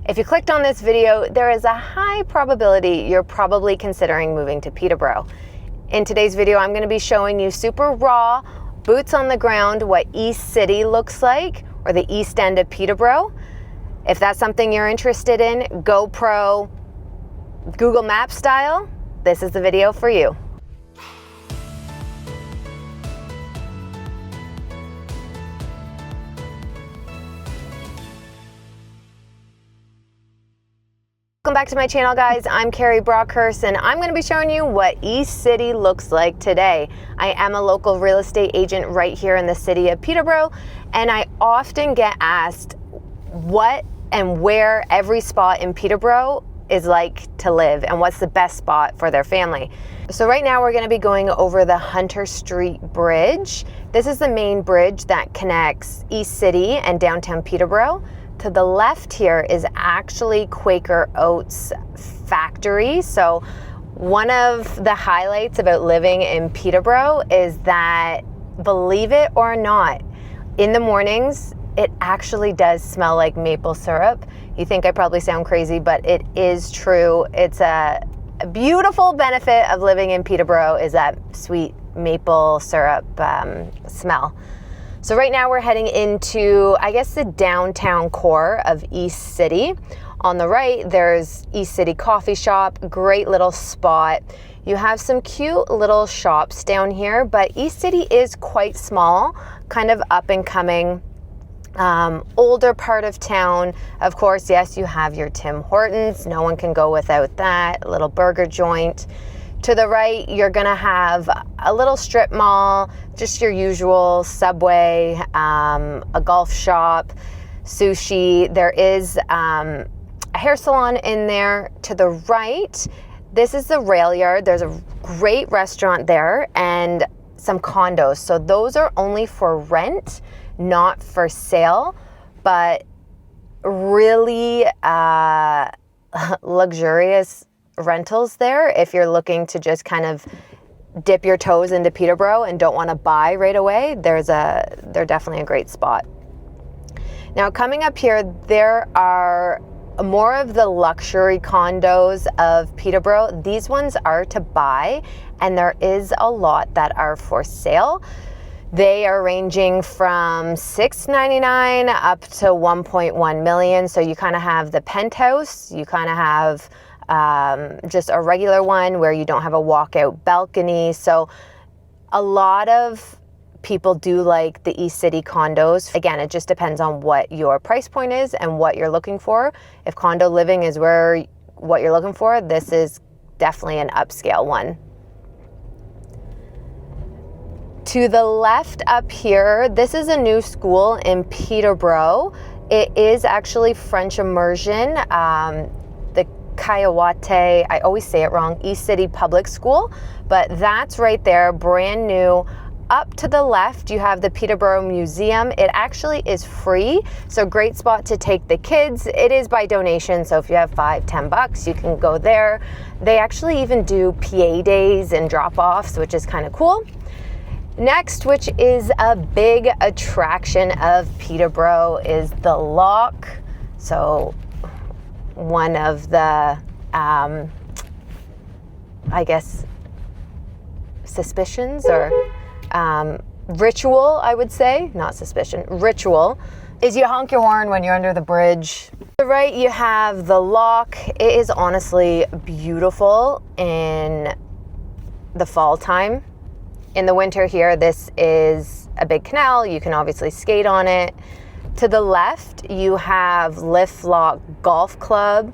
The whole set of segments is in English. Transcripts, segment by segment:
If you clicked on this video, there is a high probability you're probably considering moving to Peterborough. In today's video, I'm going to be showing you super raw, boots on the ground, what East City looks like, or the East End of Peterborough. If that's something you're interested in, GoPro, Google Maps style, this is the video for you. Welcome back to my channel, guys. I'm Carrie Brockhurst, and I'm going to be showing you what East City looks like today. I am a local real estate agent right here in the city of Peterborough, and I often get asked what and where every spot in Peterborough is like to live and what's the best spot for their family. So right now we're going to be going over the Hunter Street Bridge. This is the main bridge that connects East City and downtown Peterborough. To the left here is actually Quaker Oats factory. So one of the highlights about living in Peterborough is that, believe it or not, in the mornings, it actually does smell like maple syrup. You think I probably sound crazy, but it is true. It's a beautiful benefit of living in Peterborough is that sweet maple syrup smell. So right now we're heading into, I guess, the downtown core of East City. On the right, there's East City Coffee Shop, great little spot. You have some cute little shops down here, but East City is quite small, kind of up and coming, older part of town. Of course, yes, you have your Tim Hortons. No one can go without that, a little burger joint. To the right, you're gonna have a little strip mall, just your usual Subway, a golf shop, sushi. There is a hair salon in there. To the right, this is the rail yard. There's a great restaurant there and some condos. So those are only for rent, not for sale, but really luxurious rentals there if you're looking to just kind of dip your toes into Peterborough and don't want to buy right away. They're definitely a great spot. Now coming up here, there are more of the luxury condos of Peterborough. These ones are to buy, and there is a lot that are for sale. They are ranging from $699 up to $1.1 million. So you kind of have the penthouse, you kind of have just a regular one where you don't have a walkout balcony. So a lot of people do like the East City condos. Again, it just depends on what your price point is and what you're looking for. If condo living is what you're looking for, this is definitely an upscale one. To the left up here, this is a new school in Peterborough. It is actually French immersion. The Kayawate, I always say it wrong, East City Public School, but that's right there, brand new. Up to the left, you have the Peterborough Museum. It actually is free, so great spot to take the kids. It is by donation, so if you have $5-10, you can go there. They actually even do PA days and drop-offs, which is kind of cool. Next, which is a big attraction of Peterborough, is the Lock. So one of the, I guess, suspicions or ritual, I would say, not suspicion, ritual, is you honk your horn when you're under the bridge. To the right, you have the Lock. It is honestly beautiful in the fall time. In the winter here, this is a big canal. You can obviously skate on it. To the left, you have Lift Lock Golf Club.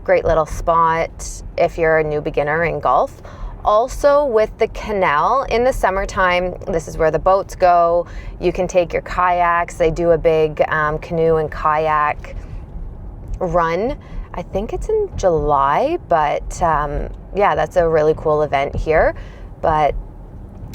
Great little spot if you're a new beginner in golf. Also with the canal, in the summertime, this is where the boats go. You can take your kayaks. They do a big canoe and kayak run. I think it's in July, but yeah, that's a really cool event here. But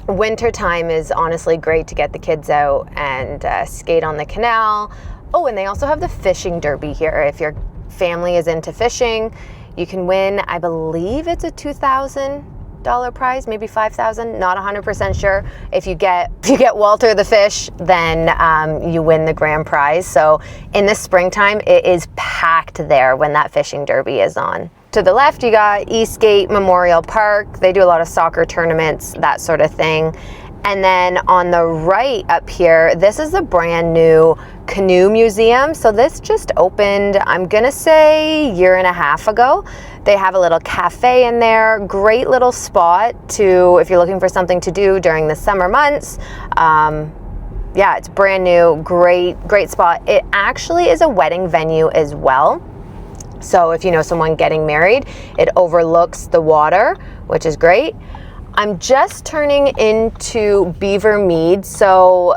winter time is honestly great to get the kids out and skate on the canal. Oh, and they also have the fishing derby here. If your family is into fishing, you can win, I believe it's a $2,000 prize, maybe $5,000, not 100% sure. If you get Walter the fish, then you win the grand prize. So in the springtime, it is packed packed there when that fishing derby is on. To the left, you got Eastgate Memorial Park. They do a lot of soccer tournaments, that sort of thing. And then on the right up here, this is a brand new canoe museum. So this just opened, I'm gonna say, a year and a half ago. They have a little cafe in there, great little spot to, if you're looking for something to do during the summer months. Yeah, it's brand new, great spot. It actually is a wedding venue as well. So if you know someone getting married, it overlooks the water, which is great. I'm just turning into Beaver Mead. So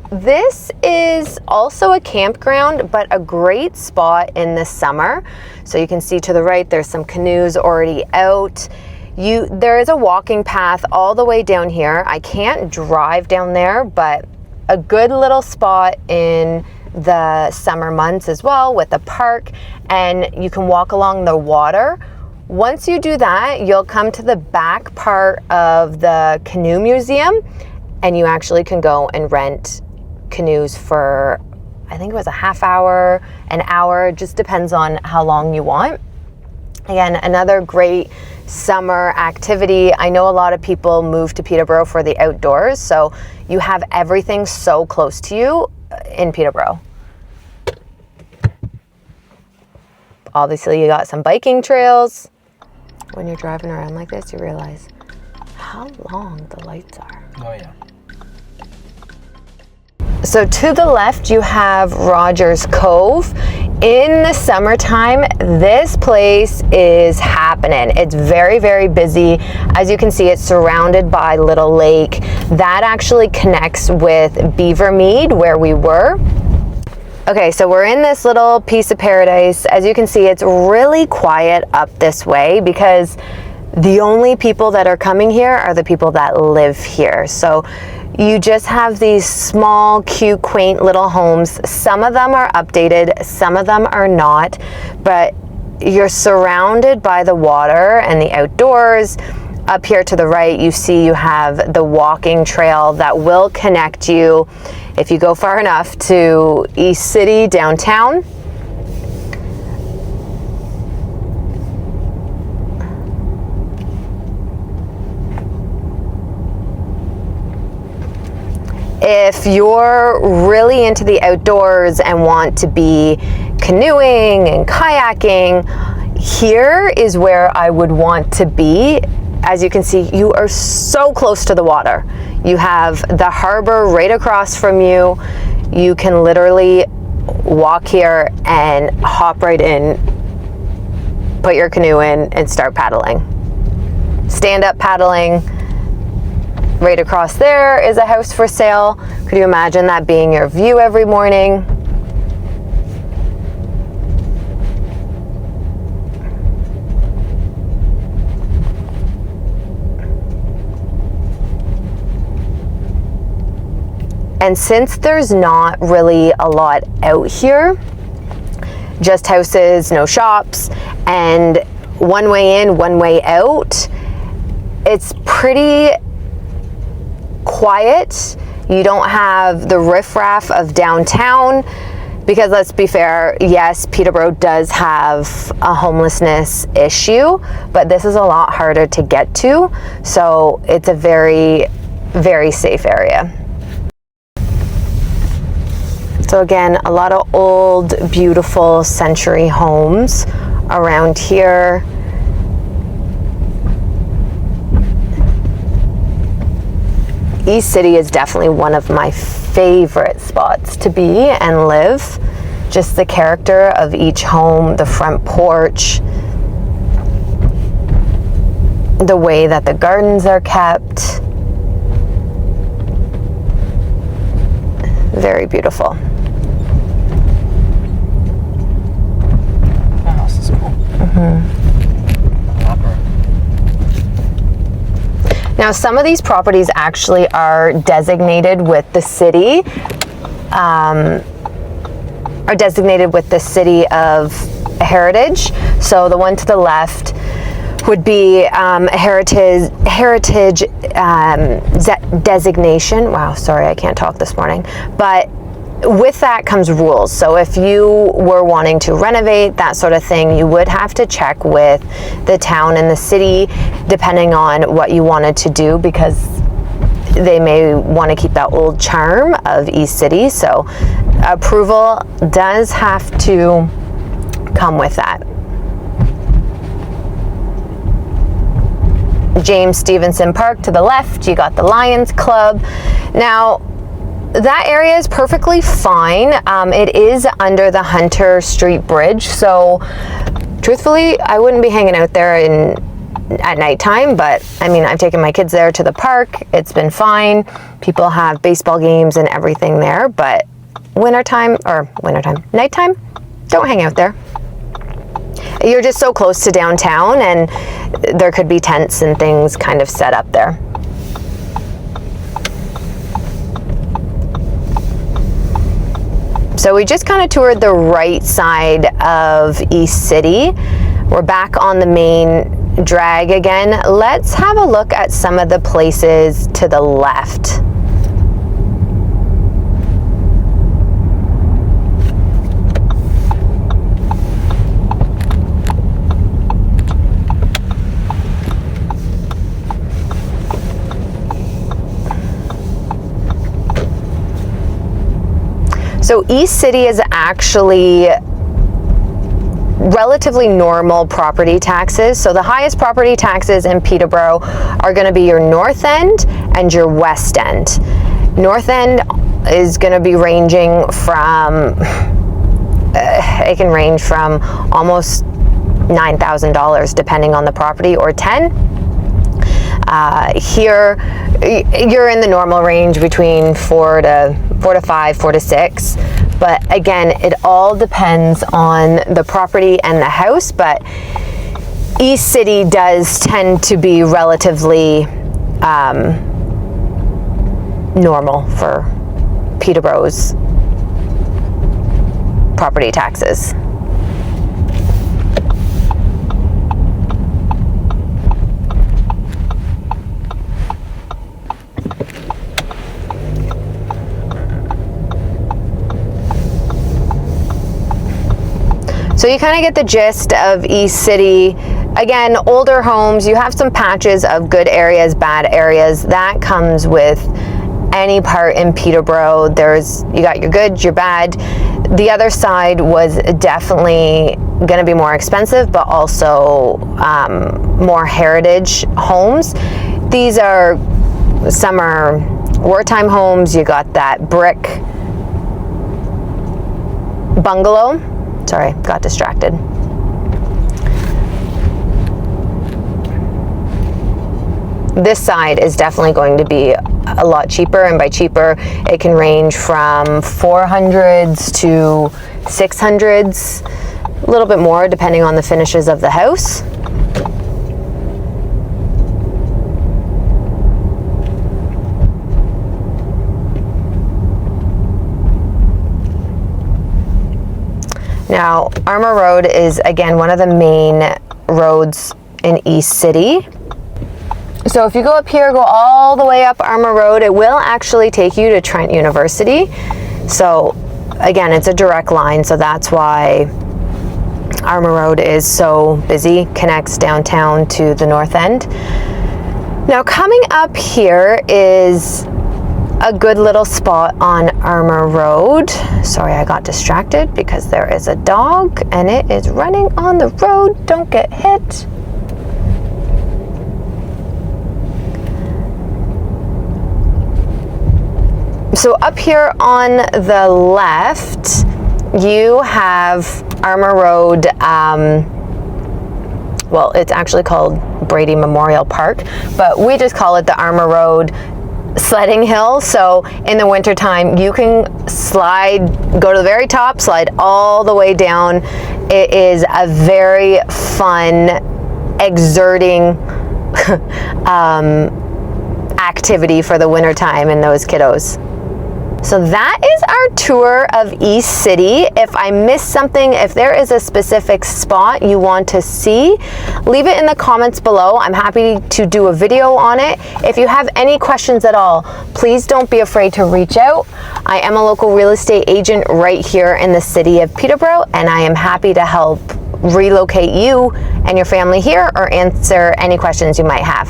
this is also a campground, but a great spot in the summer. So you can see to the right, there's some canoes already out. There is a walking path all the way down here. I can't drive down there, but a good little spot in the summer months as well with a park, and you can walk along the water. Once you do that, you'll come to the back part of the canoe museum, and you actually can go and rent canoes for, I think it was a half hour, an hour, just depends on how long you want. Again, another great summer activity. I know a lot of people move to Peterborough for the outdoors, so you have everything so close to you in Peterborough. Obviously, you got some biking trails. When you're driving around like this, you realize how long the lights are. Oh yeah. So to the left, you have Rogers Cove. In the summertime, this place is happening. It's very, very busy. As you can see, it's surrounded by Little Lake. That actually connects with Beaver Mead, where we were. Okay, so we're in this little piece of paradise. As you can see, it's really quiet up this way because the only people that are coming here are the people that live here. So you just have these small, cute, quaint little homes. Some of them are updated, some of them are not, but you're surrounded by the water and the outdoors. Up here to the right, you see you have the walking trail that will connect you, if you go far enough, to East City downtown. If you're really into the outdoors and want to be canoeing and kayaking, here is where I would want to be. As you can see, you are so close to the water. You have the harbor right across from you. You can literally walk here and hop right in, put your canoe in, and start paddling. Stand up paddling. Right across there is a house for sale. Could you imagine that being your view every morning? And since there's not really a lot out here, just houses, no shops, and one way in, one way out, it's pretty quiet. You don't have the riffraff of downtown, because let's be fair, yes, Peterborough does have a homelessness issue, but this is a lot harder to get to, so it's a very, very safe area. So again, a lot of old, beautiful century homes around here. East City is definitely one of my favorite spots to be and live. Just the character of each home, the front porch, the way that the gardens are kept. Very beautiful. That house is cool. Now, some of these properties actually are designated with the city, of heritage. So the one to the left would be a heritage designation. Wow, sorry, I can't talk this morning. But with that comes rules. So if you were wanting to renovate, that sort of thing, you would have to check with the town and the city, depending on what you wanted to do, because they may want to keep that old charm of East City. So approval does have to come with that. James Stevenson Park to the left, you got the Lions Club. Now, that area is perfectly fine. It is under the Hunter Street Bridge, so truthfully, I wouldn't be hanging out there at nighttime, but I mean, I've taken my kids there to the park. It's been fine. People have baseball games and everything there, but nighttime, don't hang out there. You're just so close to downtown, and there could be tents and things kind of set up there. So we just kind of toured the right side of East City. We're back on the main drag again. Let's have a look at some of the places to the left. So East City is actually relatively normal property taxes. So the highest property taxes in Peterborough are going to be your north end and your west end. North end is going to be ranging from, it can range from almost $9,000 depending on the property, or 10. Here, you're in the normal range between 4 to 5, 4 to 6. But again, it all depends on the property and the house. But East City does tend to be relatively normal for Peterborough's property taxes. So you kind of get the gist of East City. Again, older homes, you have some patches of good areas, bad areas. That comes with any part in Peterborough. You got your good, your bad. The other side was definitely going to be more expensive, but also more heritage homes. Some are wartime homes. You got that brick bungalow. Sorry, got distracted. This side is definitely going to be a lot cheaper, and by cheaper, it can range from 400s to 600s, a little bit more depending on the finishes of the house. Now, Armour Road is, again, one of the main roads in East City. So if you go up here, go all the way up Armour Road, it will actually take you to Trent University. So again, it's a direct line, so that's why Armour Road is so busy, connects downtown to the north end. Now, coming up here is a good little spot on Armour Road. Sorry, I got distracted because there is a dog and it is running on the road. Don't get hit. So up here on the left, you have Armour Road. Well, it's actually called Brady Memorial Park, but we just call it the Armour Road sledding hill. So in the wintertime, you can go to the very top, slide all the way down. It is a very fun, exerting activity for the wintertime and those kiddos. So that is our tour of East City. If I missed something, if there is a specific spot you want to see, leave it in the comments below. I'm happy to do a video on it. If you have any questions at all, please don't be afraid to reach out. I am a local real estate agent right here in the city of Peterborough, and I am happy to help relocate you and your family here or answer any questions you might have.